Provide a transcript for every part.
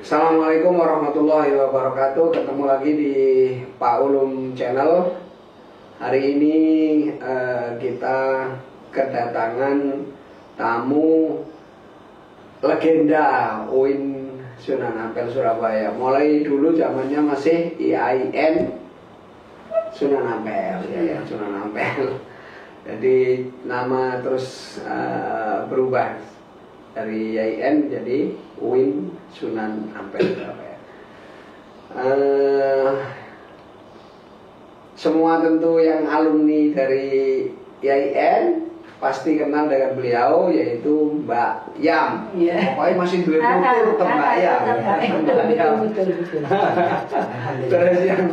Assalamualaikum warahmatullahi wabarakatuh. Ketemu lagi di Pak Ulum Channel. Hari ini kita kedatangan tamu legenda UIN Sunan Ampel Surabaya. Mulai dulu zamannya masih IAIN Sunan Ampel, ya, Sunan Ampel. Jadi nama terus berubah dari IAIN jadi UIN Sunan Ampel Surabaya. Semua tentu yang alumni dari IAIN pasti kenal dengan beliau, yaitu Mbak Yam. Pokoknya masih dua tutur ke Mbak Yam. Terus yang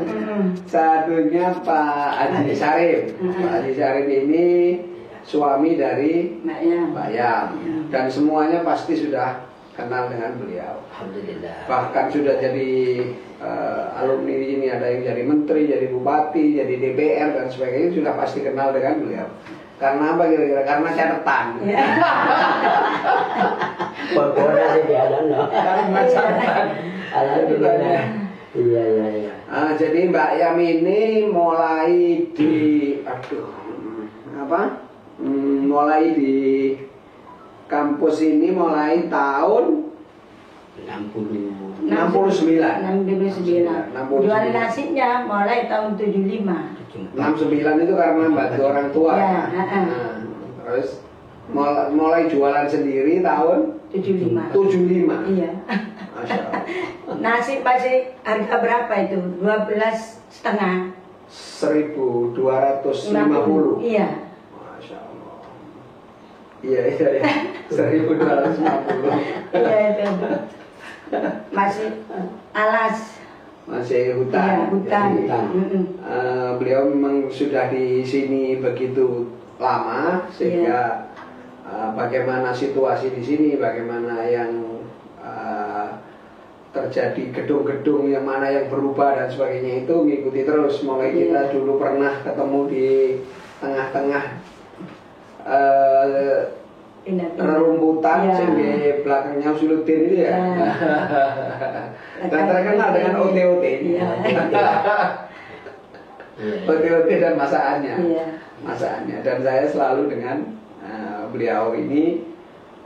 satunya Pak Haji Sarif. Pak Haji Sarif ini suami dari Mbak Yam. Dan semuanya pasti sudah kenal dengan beliau. Alhamdulillah. Bahkan sudah jadi alumni di sini, ada yang jadi menteri, jadi bupati, jadi DPR dan sebagainya, sudah pasti kenal dengan beliau. Karena apa kira-kira? Karena catatan. Pokoknya dia ada Karena catatan. Alhamdulillah. Iya. Jadi Mbak Yam ini mulai di mulai di kampus ini mulai tahun 69. Jual nasinya mulai tahun 75. 69 itu karena bantu orang tua. Ya, Terus mulai jualan sendiri tahun 75. Iya. Masya Allah. Nasi masih harga berapa itu? 12,5. 1.250. Iya. Masya Allah. Iya. 1.250. Iya itu. Masih alas. Masih hutan. Iya, hutan. Jadi, beliau memang sudah di sini begitu lama sehingga bagaimana situasi di sini, bagaimana yang terjadi gedung-gedung yang mana yang berubah dan sebagainya itu mengikuti terus. Mulai kita dulu pernah ketemu di tengah-tengah rerumputan sehingga belakangnya Usuluddin itu ya. Dan terkenal dengan OT-OT. OT-OT dan masakannya. Dan saya selalu dengan beliau ini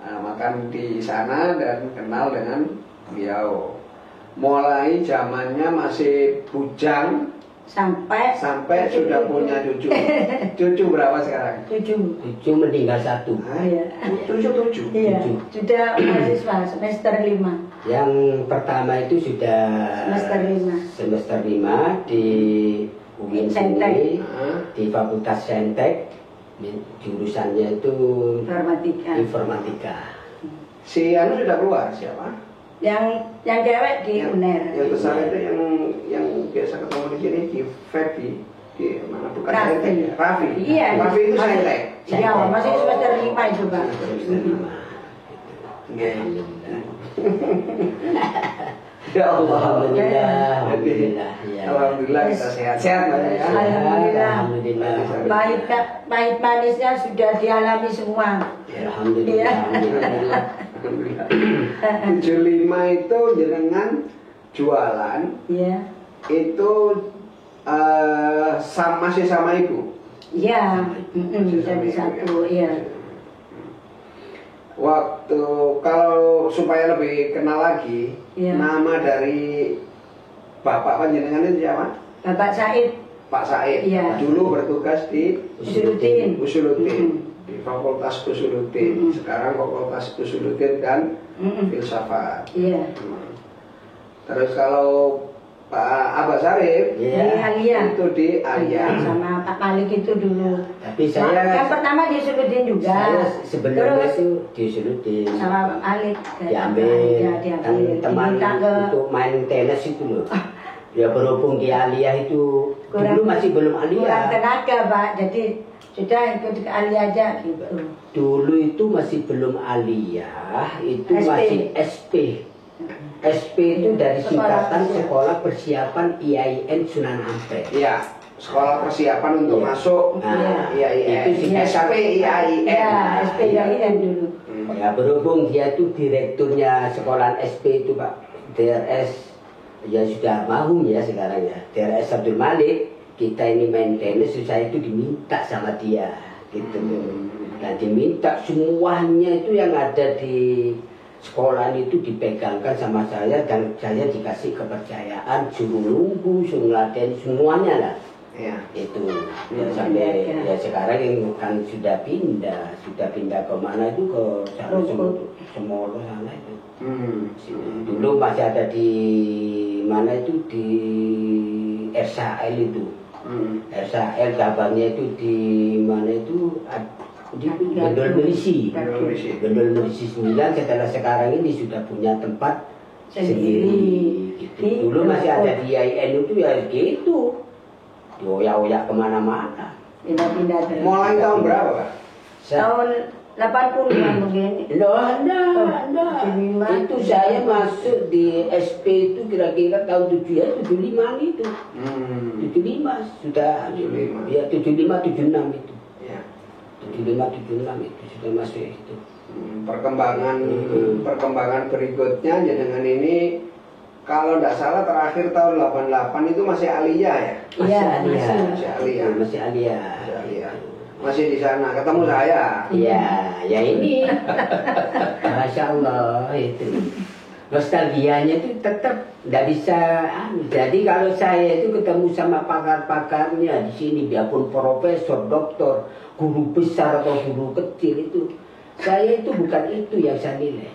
makan di sana dan kenal dengan beliau. Mulai zamannya masih bujang sampai sudah punya cucu. Cucu berapa sekarang? 7 meninggal 1. Tujuh. Iya. Sudah mahasiswa semester 5. Yang pertama itu sudah semester 5 di UIN sini, di Fakultas Saintek. Jurusannya itu informatika. Si Anu sudah keluar siapa? Yang cewek di UNER. Yang besar itu yang biasa ketemu di sini di Febi di mana bukan Raffi. Raffi. Iya. Raffi itu Saintek. Iya, masih semester 5 itu, Pak. Ya Allah. Alhamdulillah kita sehat-sehat ya. Alhamdulillah. Pahit manisnya sudah dialami semua. Alhamdulillah. 75 itu jenengan jualan. Iya. Itu masih sama ibu. Iya. Jadi satu. Iya. Waktu kalau supaya lebih kenal lagi, nama dari bapak panjenengan itu siapa? Bapak Said. Pak Said. Iya. Dulu bertugas di Usuluddin. Di Fakultas Usuluddin. Sekarang Fakultas Usuluddin dan Filsafat. Iya. Terus kalau Pak Abah Sarif Di Alia. itu di Alia. Sama Pak Malik itu dulu. Tapi saya yang pertama di Usuluddin juga. Saya sebelumnya itu di Usuluddin. Sama Pak Malik diambil kan teman untuk main tenis itu loh. Ya berhubung di Alia itu dulu masih belum Alia. Kurang tenaga, Pak. Jadi sudah ikut ke Alia aja gitu. Dulu itu masih belum Alia, itu masih SP. SP itu dari singkatan Sekolah Persiapan IAIN Sunan Ampel. Iya, sekolah persiapan untuk masuk IAIN. Itu SP IAIN. Ya, SP IAIN dulu. Ya berhubung dia itu direkturnya sekolah SP itu Pak DRS ya sudah almarhum ya sekarang ya, DRS Abdul Malik, kita ini maintenance, saya itu diminta sama dia gitu. Dan diminta semuanya itu yang ada di sekolah itu dipegangkan sama saya, dan saya dikasih kepercayaan, suruh nunggu, suruh ngeladen semuanya lah. Ya. Itu ya, sampai ya sekarang yang kan sudah pindah ke mana itu, ke sana Semolo sana itu. Dulu masih ada di mana itu, di RSAL itu. RSAL cabangnya itu di mana itu, di Gendol Merisi 9. Setelah sekarang ini sudah punya tempat sendiri gitu. Dulu masih ada di IAIN itu ya gitu, dioyak-oyak kemana-mana. Pindah-pindah. Mulai tahun berapa, Pak? Tahun 80-an begini. Enggak. Itu saya masuk di SP itu kira-kira tahun 75 itu. 75 sudah. 75. Ya 75 76 itu. Ya. 75 76 itu sudah masuk itu. Perkembangan berikutnya ya dengan ini, kalau tidak salah terakhir tahun 88 itu masih Aliyah ya? Iya, Masih Aliyah. Masih di sana, ketemu saya. Iya, ya ini. Masya Allah itu. Nostalgianya itu tetap tidak bisa. Jadi kalau saya itu ketemu sama pakar-pakarnya di sini, biarpun profesor, doktor, guru besar atau guru kecil itu, saya itu bukan itu yang saya nilai.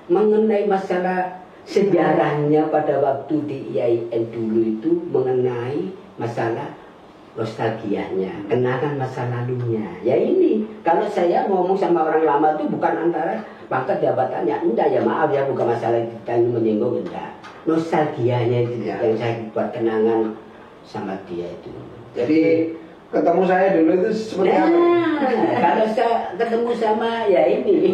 Mengenai masalah sejarahnya pada waktu di IAIN dulu itu, mengenai masalah nostalgianya, kenangan masa lalunya. Ya ini, kalau saya ngomong sama orang lama itu bukan antara pangkat jabatannya, enggak ya, maaf ya, bukan masalah kita ini menyinggung, enggak. Nostalgianya itu yang saya buat kenangan sama dia itu. Jadi ketemu saya dulu itu seperti apa? Kalau saya ketemu sama ya ini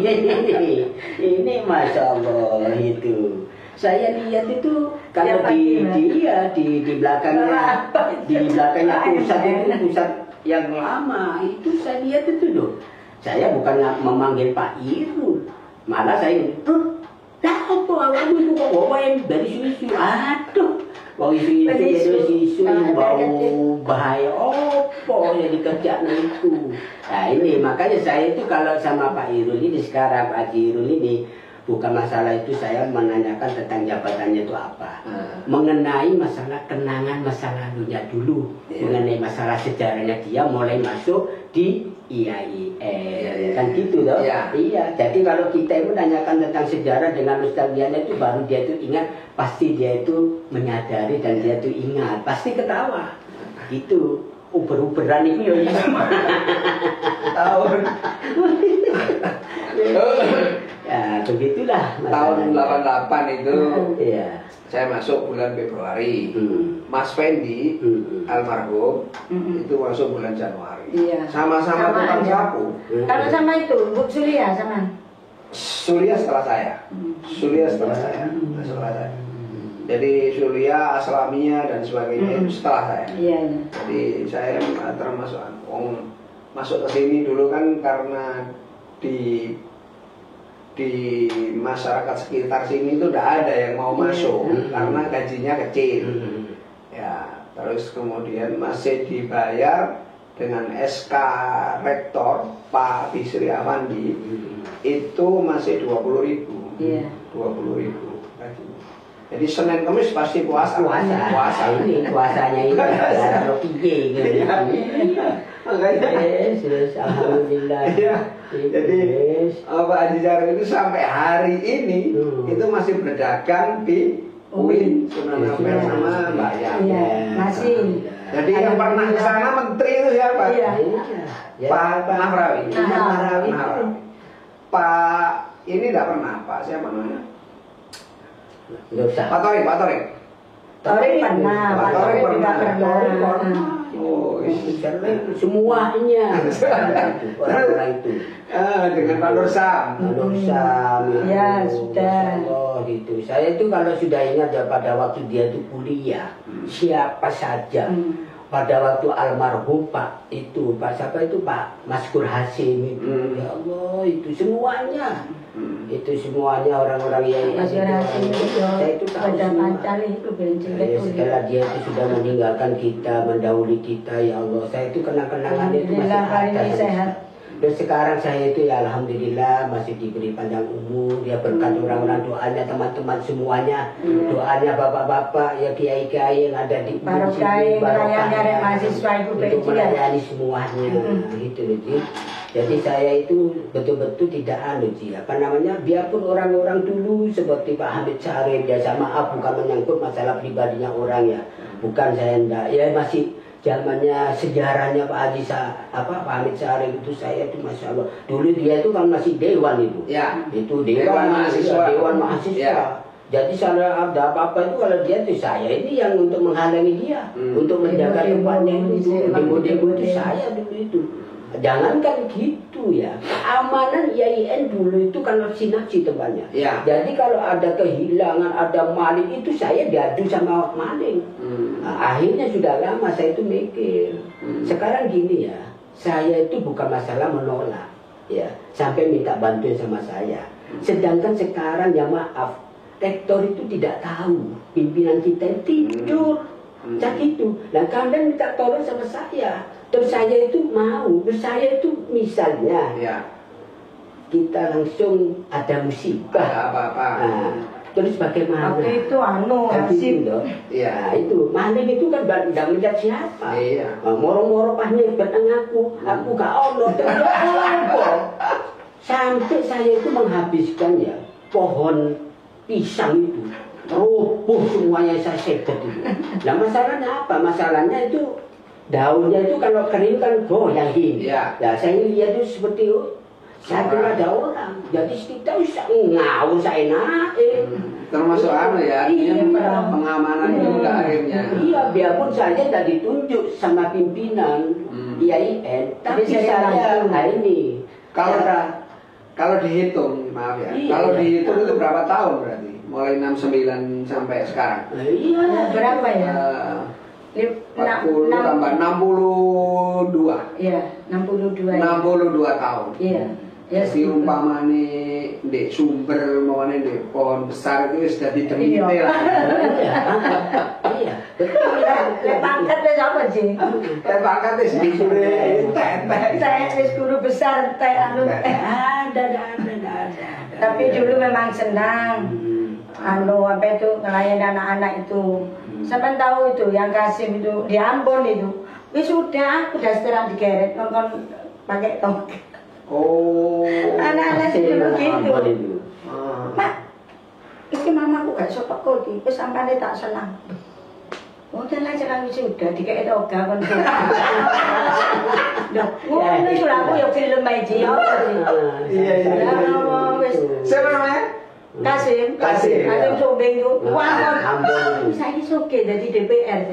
Masya Allah itu. Saya lihat itu kalau di belakangnya pusat itu, pusat yang lama itu saya lihat itu loh. Saya bukan memanggil Pak Irul, malah saya itu, dah apa awakmu itu kok bawain dari susu, aduh, bau isu bau bahaya opo yang dikerjakan itu. Nah ini makanya saya itu kalau sama Pak Irul ini sekarang, Pak Irul ini, bukan masalah itu saya menanyakan tentang jabatannya itu apa. Mengenai masalah kenangan masa lalunya dulu. Mengenai masalah sejarahnya dia mulai masuk di IAIN. Kan gitu loh. Iya. Jadi kalau kita itu menanyakan tentang sejarah dengan nostalgianya itu, baru dia itu ingat. Pasti dia itu menyadari dan dia itu ingat. Pasti ketawa. Gitu. Uber-uberan itu ya. Tahun ya begitulah tahun 88 itu iya. Saya masuk bulan Februari. Mas Fendi almarhum itu masuk bulan Januari. Iya. Sama-sama tukang sapu. Kalau sama itu Bu Surya sama. Surya setelah saya. Jadi Surya, Aslamia dan sebagainya itu setelah saya. Iya. Jadi saya termasuk masuk ke sini dulu kan karena di masyarakat sekitar sini itu tidak ada yang mau masuk karena gajinya kecil. Ya, terus kemudian masih dibayar dengan SK Rektor Pak Bisri Afandi itu masih 20.000. Iya. 20.000 gajinya. Jadi Senin Kamis pasti puasa. Ini puasanya ini ada piye gitu. Makanya alhamdulillah. Jadi Pak Haji Jarwo itu sampai hari ini itu masih berdagang di UIN Sunan Ampel sama Mbak Yan. Masih. Jadi yang pernah ke sana menteri itu siapa? Pak Nahrawi. Pak ini tidak pernah, Pak siapa namanya? Pak Torik. Torik pernah. Oh, semuanya orang itu dengan Pak Nur Sam. Ya sudah. Oh gitu. Saya itu kalau sudah ingat ya pada waktu dia itu kuliah, siapa saja pada waktu almarhum Pak siapa itu Pak Maskur Hasim itu, ya Allah itu semuanya. Itu semuanya orang-orang yang Maskur Hasim itu saya itu tahu pada semua. pacar itu bensin Ya, setelah dia itu sudah meninggalkan kita, mendahului kita, ya Allah, saya itu kenang-kenangannya itu masih Alhamdulillah hari ada. ini sehat. Dan sekarang saya itu ya alhamdulillah masih diberi panjang umur, ya berkat orang-orang, doanya teman-teman semuanya, doanya bapak-bapak, ya kiai-kiai yang ada di Barokah melayani arek mahasiswa itu untuk bensin. melayani semuanya, gitu loh Ji. Jadi saya itu betul-betul tidak biarpun orang-orang dulu seperti Pak Hamid Syarif, ya maaf bukan menyangkut masalah pribadinya orang ya, bukan saya enggak, ya masih zamannya sejarahnya Pak Pak Hamid Syarif itu saya itu masya Allah dulu dia itu kan masih dewan itu, Ya. itu dewan mahasiswa, Ya. Jadi saya ada apa-apa itu kalau dia itu saya ini yang untuk menghalangi dia, untuk menjaga tempatnya itu, demo-demo itu saya dulu itu. Jangankan gitu ya, keamanan IAIN dulu itu kan nafsi-nafsi tempatnya. Ya. Jadi kalau ada kehilangan, ada maling itu saya diadu sama maling. Nah, akhirnya sudah lama saya itu mikir. Sekarang gini ya, saya itu bukan masalah menolak, ya, sampai minta bantuan sama saya. Sedangkan sekarang ya maaf, rektor itu tidak tahu pimpinan kita tidur. Gitu. Nah kalian minta tolong sama saya. Terus saya itu mau. Terus saya itu misalnya Ya. kita langsung ada musibah. Ada apa-apa. Nah, terus bagaimana? Waktu itu Kan Hasim. gitu loh. Iya. Nah, itu maling itu kan tidak melihat siapa. Iya. Nah, moro-moro pas nyebet aku gak ono. Sampai saya itu menghabiskan ya pohon pisang itu. Rubuh semuanya saya sebet itu. Nah masalahnya apa? Masalahnya itu daunnya itu kalau kering kan goyang gini. Ya. Nah saya lihat itu seperti saya kira ada orang. Jadi kita bisa ngawur saya naik. Termasuk ya, Iya. pengamanan juga akhirnya. Iya, biarpun saya tidak ditunjuk sama pimpinan IAIN, tapi saya ini Kalau dihitung, maaf ya, Iya. kalau dihitung itu berapa tahun berarti? Mulai 69 sampai sekarang. Iya. Berapa ya? 40 tambah 62. Iya, 62. 62 tahun. Iya. Ya, Jadi umpamane di sumber umpamane di pohon besar itu sudah didemite lah. Iya. Betul. Lek pangkat wis apa sih? Pangkat wis disuruh tetek. Saya wis guru besar teh anu. Ada. Tapi dulu memang senang. Anu apa itu ngelayan anak-anak itu. Sampai tahu itu yang Kasim itu di Ambon itu. Wis sudah setelah digeret nonton pakai tongkat. Oh. Anak-anak dulu gitu. Ah. Mak, iki mamaku gak sok teko iki, wis sampane tak senang. Oh, jalan-jalan sudah dikek toga kon. Loh, ngono iku lha aku ya film iki ya. Iya. Wis Siapa namanya? Kasim Sobeng itu. Wah, saya suka jadi DPR.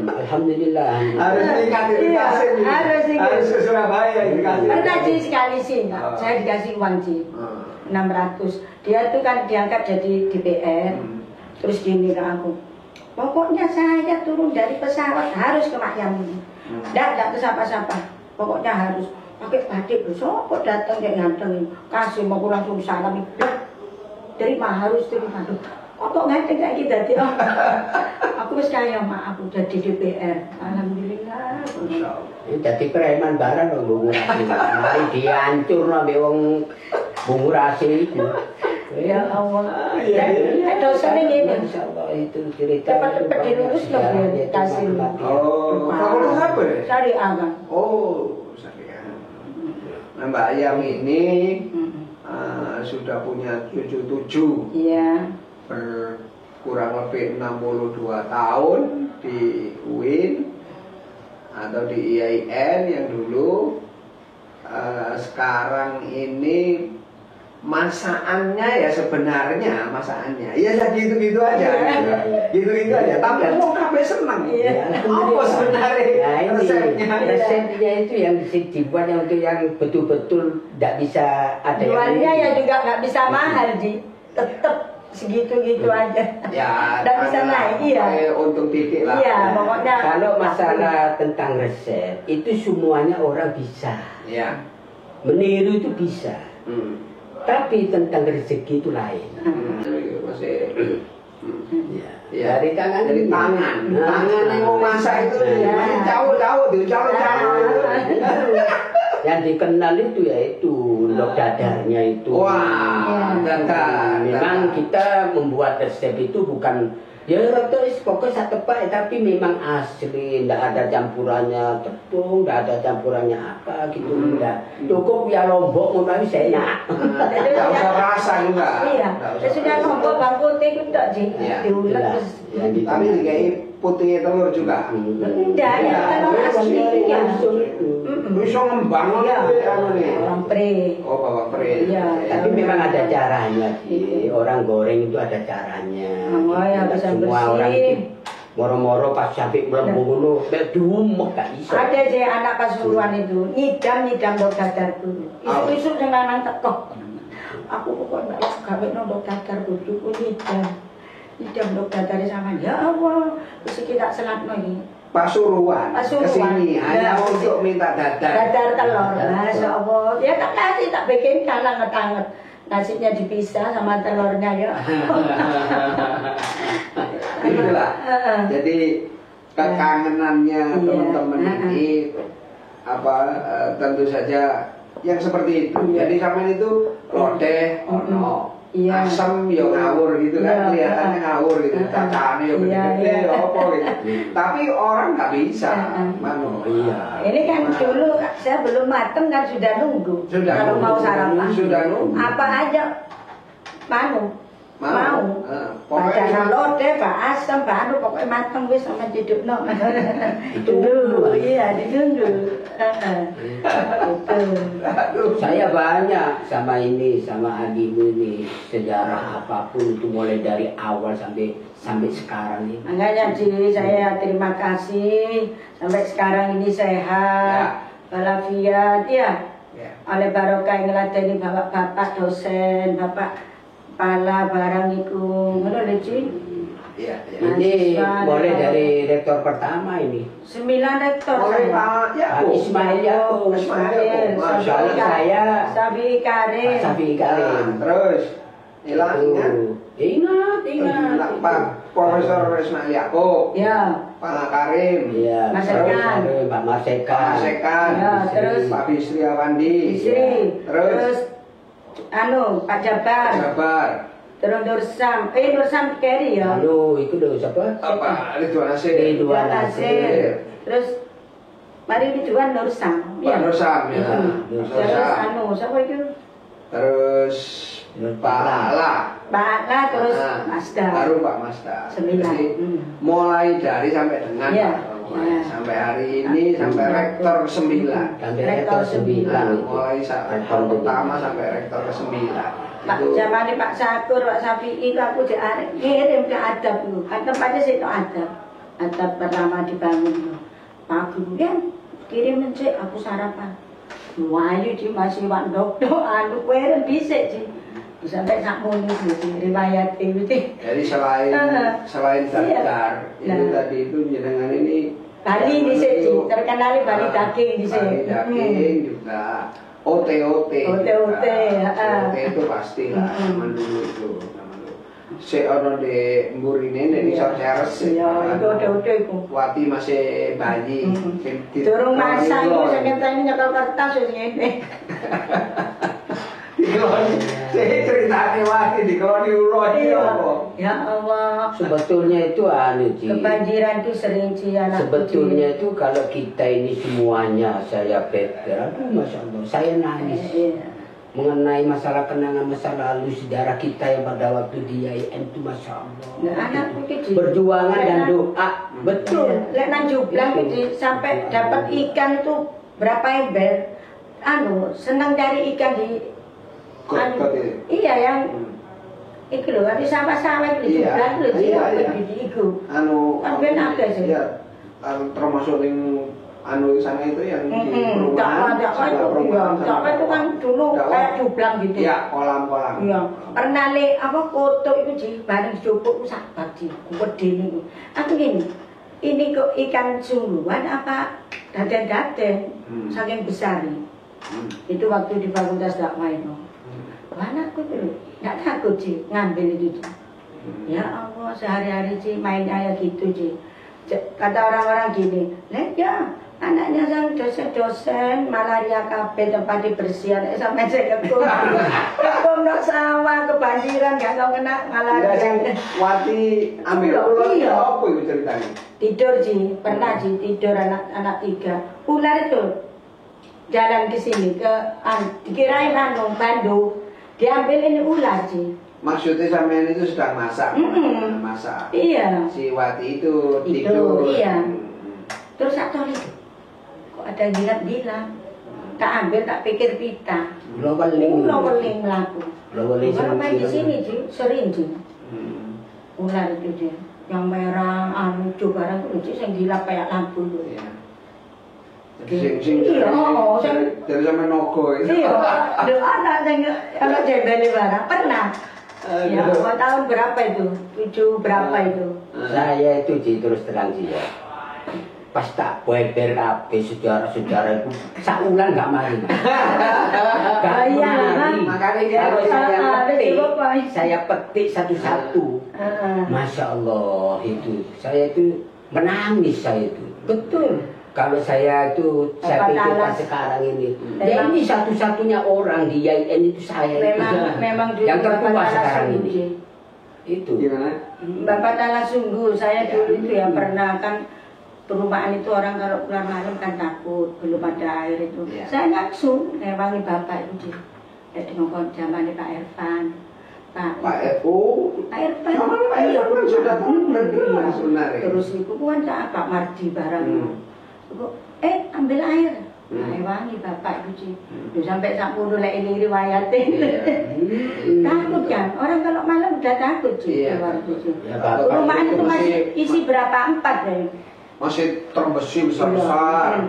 Alhamdulillah. Harus dikasih Iya, harus ke Surabaya dikasih. Pernah sih sekali sih, saya dikasih uang sih 600. Dia tuh kan diangkat jadi DPR. Terus gini ke aku, pokoknya saya turun dari pesawat harus ke Makyam ini. Tidak ke siapa-siapa. Pokoknya harus pakai batik. Kok datang kayak nganteng. Kasih mau langsung salam. Harus terima. Kok nganteng kayak kita gitu. Aku wis kaya mak aku jadi DPR. Alhamdulillah. Jadi preman barang loh bungurasi. Mari dihancur loh wong bungurasi itu. Ya Allah. Ada sering ini. Insyaallah itu cerita. Cepat-cepat dilurus loh biar kasih. Oh, fakultas apa ya? Syariah kan. Oh, syariah. Nah, Mbak Ayam ini sudah punya cucu 7. Iya. Kurang lebih 62 tahun di UIN atau di IAIN yang dulu. Sekarang ini masakannya ya sebenarnya ya gitu-gitu aja gitu-gitu aja tapi mau kabeh seneng apa sebenarnya resepnya itu yang dibuat yang untuk yang betul-betul tidak bisa ada jualnya ya juga nggak bisa mahal Ji, tetep segitu-gitu aja. Ya, Nggak bisa naik, iya. Untuk titik lah. Iya, pokoknya. Kalau masalah tentang resep itu semuanya orang bisa. Ya. Meniru itu bisa. Tapi tentang rezeki itu lain. Masih. Ya. Ya. Dari tangan. Dari tangan. Tangan yang mau masak itu masih jauh-jauh tuh, jauh-jauh. Yang dikenal itu yaitu endok dadarnya itu. Wah, dadar. Memang kita membuat resep itu bukan ya terus pokoknya satu tepat, tapi memang asli, tidak ada campurannya tepung, tidak ada campurannya apa gitu, enggak. Cukup ya lombok mau enak. Tidak usah rasa juga. Iya, sudah lombok bawang putih itu tak sih, diulek terus. Tapi dikai putih telur juga. Enggak, ya kalau aslinya. Bisa ngembang Bawang pre. Oh, bawang pre. Iya. Tapi memang ada caranya sih. Orang goreng itu ada caranya. Oh, ya bisa Semua orang bersih. itu moro-moro pas sampai melembung dulu, diumek gak bisa. Ada sih anak pasuruan itu, nyidam dok dadarku. Isu-isu yang lanang teko. Aku pokoknya gawe dok dadar bojoku nyidam dok dadar sama. Ya Allah, terus kita selatno iki. Pasuruan kesini hanya untuk minta dadar. Dadar telur. Masya Allah. Ya tak kasih, tak bikin kalah ngetanget. Nasinya dipisah sama telurnya ya. Itulah. Jadi kekangenannya teman-teman ini apa tentu saja yang seperti itu. Jadi sampean itu lodeh ono asam ya ngawur gitu kan, kelihatannya ngawur gitu, cacane ya gede-gede apa gitu. Tapi orang nggak bisa, mano. Ini kan dulu saya belum mateng kan sudah nunggu. Kalau mau sarapan, sudah nunggu. apa aja mau. Pokoknya lodeh, pak asam, pak anu pokoknya mateng wis sama didukno. Ditunggu, iya ditunggu. Saya banyak sama ini, sama Adimu ini, sejarah apapun itu mulai dari awal sampai sekarang ini. Makanya saya terima kasih sampai sekarang ini sehat, walafiat ya. Oleh barokah ngeladeni bapak dosen, bapak pala barang iku ngono lho Ci. Iya, Ini mulai dari rektor pertama ini. 9 rektor Pak Ismail Yakub. Masya Allah. Saya Safi Karim. Terus Ingat. Pak Profesor Ismail Yakub. Ya. Pak Karim. Iya. Masekan. Pak Masekan. Ya, terus Pak Bisri Awandi. Terus Pak Jabar. Terus Nursam Keri ya. Lalu itu loh siapa? Apa? Ridwan Nasir. Terus mari Ridwan Nursam. Pak Nursam ya. Terus siapa itu? Terus Pak Ala. Terus Masda. Baru Pak Masda. 9. Jadi mulai dari sampai dengan sampai hari ini sampai rektor 9. Sampai rektor 9. Mulai rektor pertama sampai rektor ke-9. Pak zaman Pak Sakur, Pak Safi'i itu aku kirim ke adab itu. Kan tempatnya situ adab pertama dibangun. Pak Guru kan kirim sih aku sarapan. Wayu di masih wak dokter anu keren bisa sih. Sampai sak muni riwayat itu. Jadi selain dadar itu tadi itu jenengan ini Bali di sini terkenal Bali daging di Bali sini. daging juga OT itu pasti lah zaman dulu itu. Ono di mburine nek iso ceres. Iya, itu OT iku. Wati masih bayi. Durung masa iku sing ngenteni nyekel kertas wis ngene. Saya ceritanya Wati dikeloni ulo iki apa? Ya Allah. Sebetulnya itu Ci. Kebanjiran itu sering anak. Sebetulnya itu kalau kita ini semuanya saya Peter, aduh Masya Allah, saya nangis. Mengenai masalah kenangan masa lalu sejarah kita yang pada waktu di IAIN itu Masya Allah. Perjuangan dan doa. Betul. Lek nang Jublang sampai dapat ikan itu berapa ember. Senang cari ikan di iya yang itu loh, di sawah-sawah itu Jublang lho, itu. kan ben akeh sih. Iya. Termasuk yang anu sana itu yang di perumahan. Dakwah itu kan dulu kayak jublang gitu. Iya, kolam-kolam. Iya. Pernah le apa foto itu Ji, bareng jupuk sahabat Ji, gede niku. Aku ini kok ikan sungguhan apa daden-daden saking besar nih. Itu waktu di Fakultas Dakwah itu. Anakku tuh nggak takut Ji ngambil itu Ji. Ya Allah, sehari-hari Ji mainnya ya gitu Ji. Kata orang-orang gini, lihat ya anaknya sang dosen-dosen malaria kabeh tempat dibersihan sampai saya kok nggak sawah kebanjiran nggak tahu kena malaria. Wati ambil ular itu apa itu ceritanya? Tidur Ji, pernah Ji tidur anak 3. Ular itu jalan ke sini ke dikirain Bandung, diambil ini ular Ji. Maksudnya sampean itu sedang masak, masak. Iya. Si Wati itu tidur. Iya. Terus satu itu, kok ada gilat-gilat. Tak ambil, tak pikir pita. Loweling melaku. Loweling Kalau main di sini Ji, sering Ji. Ular itu dia, yang merah, lucu barang lucu, yang gila kayak lampu itu. Iya. Dari sampai nogo itu. Iya. Anak anak jembeli barang pernah. Ya, tahun berapa itu? 7 berapa itu? Saya itu Ji, terus terang Ji ya. Pas tak beber kabeh saudara-saudara itu saulan gak mari. Makanya kalau saya petik satu-satu. Masya Allah itu. Saya itu menangis saya itu. Betul. Kalau saya itu, saya pikirkan sekarang ini, ya ini satu-satunya orang di IAIN itu saya. Memang yang tertua sekarang ini. Itu. Gimana? Bapak Tala sungguh, saya dulu itu ya pernah kan perumahan itu orang kalau keluar malam kan takut, belum ada air itu. Ya. Saya langsung ngewangi bapak itu. Jadi ngomong zaman Pak Irfan. Pak Irfan sudah sebenarnya. Terus itu kan Pak Mardi barang. Ambil air. Wangi bapak itu sampai sampun lek ini riwayatnya. Takut kan? Orang kalau malam udah takut sih. Perumahan itu masih isi berapa 4 ya? Masih terbesi besar-besar.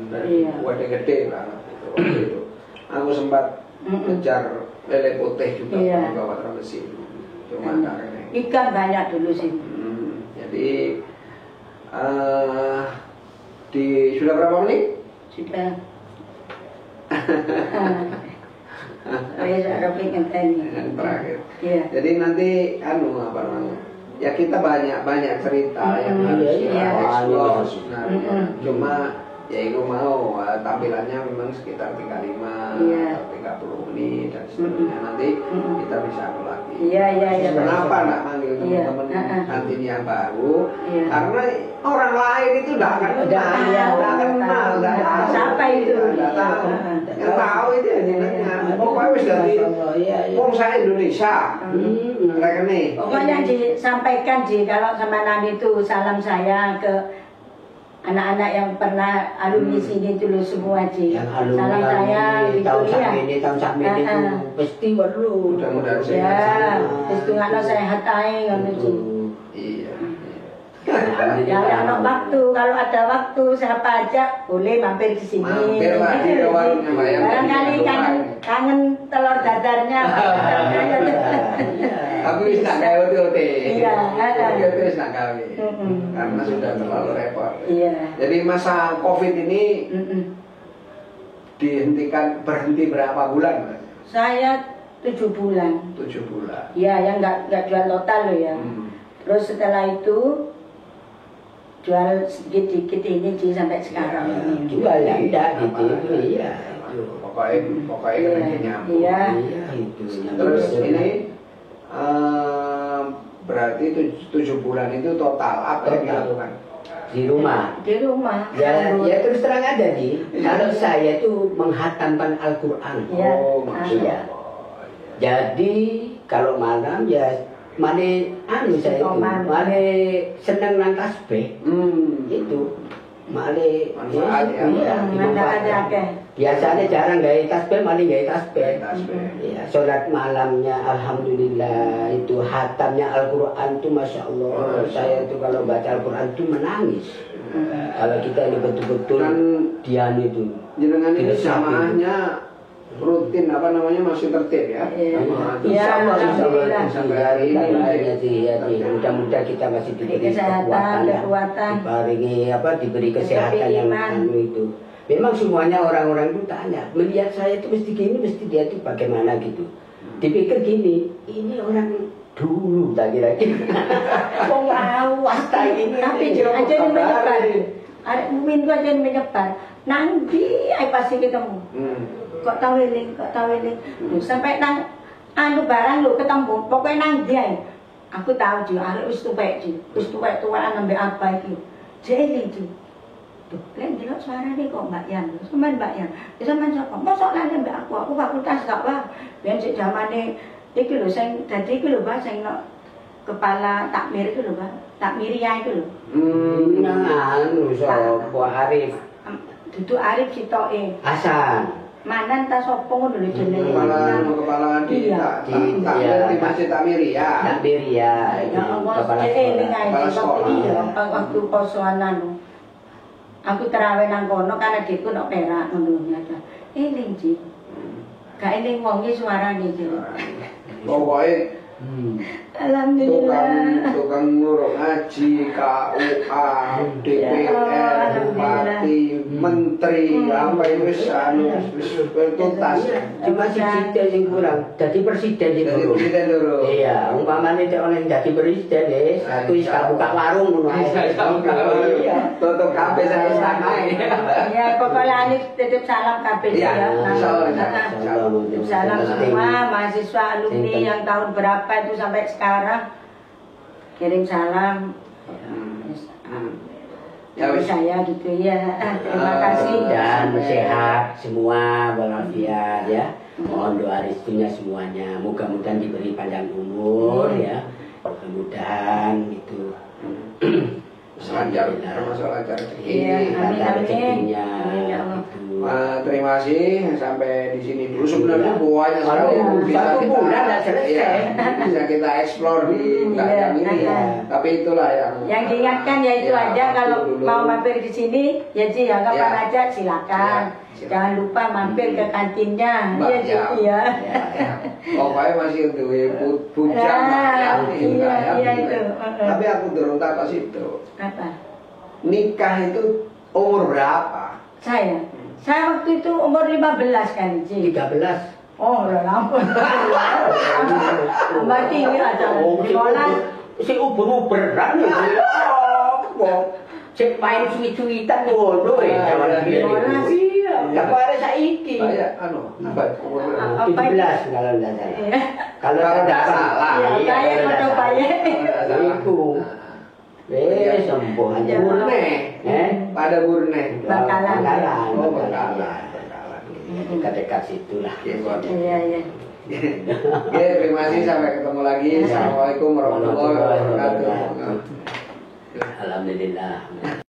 Dari gede lah. Aku sempat kejar lele putih juga di bawah terbesi. Cuma ikan banyak dulu sih. Jadi sudah berapa menit? Sudah. Saya Rofi ngenteni. Terakhir. Iya. Jadi nanti apa namanya? Ya kita banyak cerita yang harus kita explore sebenarnya. Cuma ya itu mau tampilannya memang sekitar 35 atau 30 menit dan seterusnya. Nanti kita bisa lagi. Iya. Kenapa nggak manggil teman-teman kantin yang baru? Karena orang lain itu nggak akan kenal, siapa itu? Nggak tahu. Yang tahu itu hanya pokoknya wis dari saya Indonesia. Mereka nih. Pokoknya disampaikan kalau sama Nani itu salam saya ke anak-anak yang pernah alumni sini dulu semua salam saya tahun ini itu pasti perlu. Mudah-mudahan sehat. Terus tunggu sehat aja ngono Iya. Ya ada waktu, kalau ada waktu siapa aja boleh mampir ke sini. Mampir lagi barangkali kangen telur dadarnya. Tapi wis nak gawe ote-ote. Iya, ote wis nak gawe. Karena sudah terlalu repot. Iya. Jadi masa Covid ini berhenti berapa bulan? Saya 7 bulan. 7 bulan. Iya, yang enggak jual total loh ya. Terus setelah itu jual sedikit-sedikit ini sampai sekarang ini. Jual ya enggak gitu. Iya. Pokoknya nyambung. Iya. Terus ini berarti 7 bulan itu total apa yang dilakukan? Di rumah. Di rumah. Ya terus terang aja kalau saya itu menghatamkan Al-Quran. Oh, maksudnya. Jadi kalau malam ya saya itu, seneng nang tasbih. Itu. Mali Manfaat ya. Biasanya jarang gaya tasbih, maling gaya tasbih. Ya, sholat malamnya alhamdulillah itu hatamnya Al-Quran itu masya Allah. Saya itu kalau baca Al-Quran itu menangis. Kalau kita ini betul-betul diam itu. Jenengan ini jamaahnya rutin apa namanya masih tertib ya? Ya, alhamdulillah. Sampai hari ini. Mudah-mudahan kita masih diberi kekuatan, diberi kesehatan yang itu. Memang semuanya orang-orang itu tanya, melihat saya itu mesti gini, mesti dia itu bagaimana gitu. Dipikir gini, ini orang dulu tak kira-kira. Kok awas ini. Tapi jangan jadi menyebar. Ada mungkin tuh aja menyebar. Nanti pasti ketemu. Kok tahu ini. Sampai nang anu barang lu ketemu. Pokoknya nang dia. Aku tahu juga. Ada ustuwek tuaan ambil apa itu. Jadi itu. Tuh, lain jelas suara ni kok Mbak Yan. Sama Mbak Yan. Sama siapa? Masuk lah Mbak aku fakultas gak apa. Biar sejak zaman ni. Iki lho sing dadi iki lho Pak sing kepala takmir itu lho Pak. Takmiria itu lho. Anu sapa Arif. Dudu Arif sitoke. Hasan. Manan ta sapa ngono lho jenenge. Kepala di Masjid Takmiria. Takmiria. Ya Allah, kepala sekolah. Waktu posoanan. Aku terawih nang kono kan adikku nok Perak ngono nyata. Eling Ci. Gak eling wong iki suarane Ci. Pokoknya alhamdulillah. Tukang nguruk ngaji, KUA, DPR, bupati, menteri, sampai wis tuntas. Cuma sithik sing kurang. Dadi presiden iki dulu. Iya, umpamane cek oleh dadi presiden wis satu wis buka warung ngono ae. Tutup kabeh saya istanae. Ya, pokoknya Alif titip salam kabeh ya. Salam semua mahasiswa alumni yang tahun berapa itu sampai sekarang. Kirim salam. Ya saya gitu ya. Terima kasih dan sehat semua walafiat ya. Mohon doa restunya semuanya. Moga-moga diberi panjang umur ya. Mudah-mudahan gitu. Lancar, termasuk lancar rezeki. Amin. Terima kasih sampai di sini dulu. Sebenarnya banyak sekali bisa kita eksplor di Mbak ini. Tapi itulah yang diingatkan ya itu aja. Kalau mau mampir di sini ya Ci ya kapan aja silakan. Jangan lupa mampir ke kantinnya. Iya Ci ya. Pokoknya masih untuk bujang Iya itu. Tapi aku durung tak kasih itu. Apa? Nikah itu umur berapa? Saya waktu itu umur 15 kan, Ci. 13. Oh, udah lama. Berarti ini aja. Si uber-uberan ya. Cek main cuit-cuitan ngono ya. Iya, gak ada saiki. Kayak apa? 17 kalau enggak salah. Kalau enggak salah. Iya, kayak foto bayar. Iku. Sembuh aja. Burne. Pada Burne. Bakalan. Oh, Bakalan. Dekat-dekat situ lah. Iya. Oke, terima kasih sampai ketemu lagi. Assalamualaikum warahmatullahi wabarakatuh. Alhamdulillah.